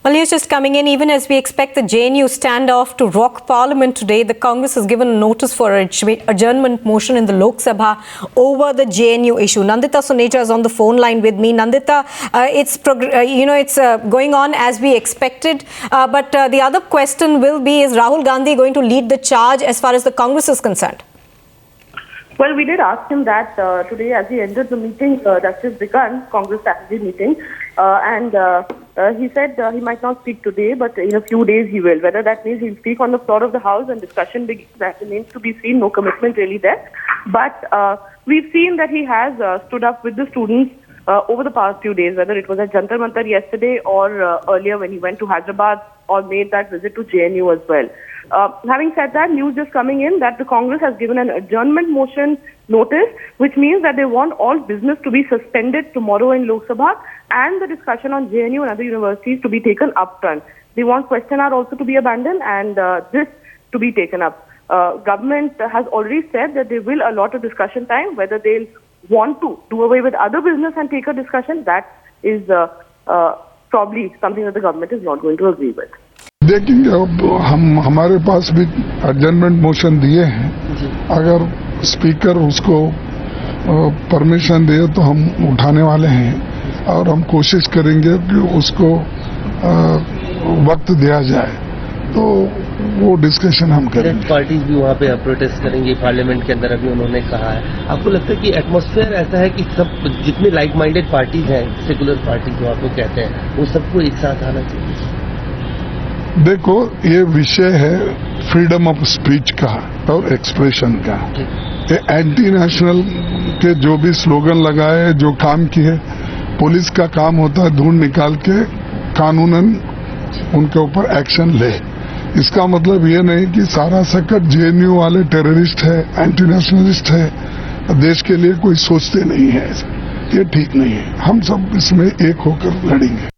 Well, news just coming in. Even as we expect the JNU standoff to rock Parliament today, the Congress has given a notice for adjournment motion in the Lok Sabha over the JNU issue. Nandita Suneja is on the phone line with me. Nandita, it's going on as we expected. But the other question will be: is Rahul Gandhi going to lead the charge as far as the Congress is concerned? Well, we did ask him that today as he entered the meeting that's just begun, Congress strategy meeting, and he said he might not speak today, but in a few days he will. Whether that means he'll speak on the floor of the House and discussion begins, that remains to be seen. No commitment really there. But we've seen that he has stood up with the students over the past few days, whether it was at Jantar Mantar yesterday or earlier when he went to Hyderabad or made that visit to JNU as well. Having said that, news just coming in that the Congress has given an adjournment motion notice, which means that they want all business to be suspended tomorrow in Lok Sabha and the discussion on JNU and other universities to be taken up front. They want question hour also to be abandoned and this to be taken up. Government has already said that they will allot a discussion time. Whether they'll want to do away with other business and take a discussion, that is probably something that the government is not going to agree with. देखेंगे, अब हमारे पास भी adjournment motion दिए हैं. अगर speaker उसको permission दे तो हम उठाने वाले हैं और हम कोशिश करेंगे कि उसको वक्त दिया जाए, तो वो डिस्कशन हम करेंगे. पार्टीज भी वहाँ पे प्रोटेस्ट करेंगी पार्लियामेंट के अंदर, अभी उन्होंने कहा है. आपको लगता है कि एटमॉस्फेयर ऐसा है कि सब जितने लाइक माइंडेड पार्टीज हैं, सेकुलर पार्टीज जो आपको कहते हैं, वो सबको एक साथ आना चाहिए? देखो, ये विषय है फ्रीडम ऑफ स्पीच का और एक्सप्रेशन का. ये एंटी नेशनल के जो भी स्लोगन लगाए, जो काम किए, पुलिस का काम होता है ढूंढ निकाल के कानूनन उनके ऊपर एक्शन ले. इसका मतलब ये नहीं कि सारा सकट जेएनयू वाले टेररिस्ट है, एंटी नेशनलिस्ट है, देश के लिए कोई सोचते नहीं है. ये ठीक नहीं है. हम सब इसमें एक होकर लड़ेंगे.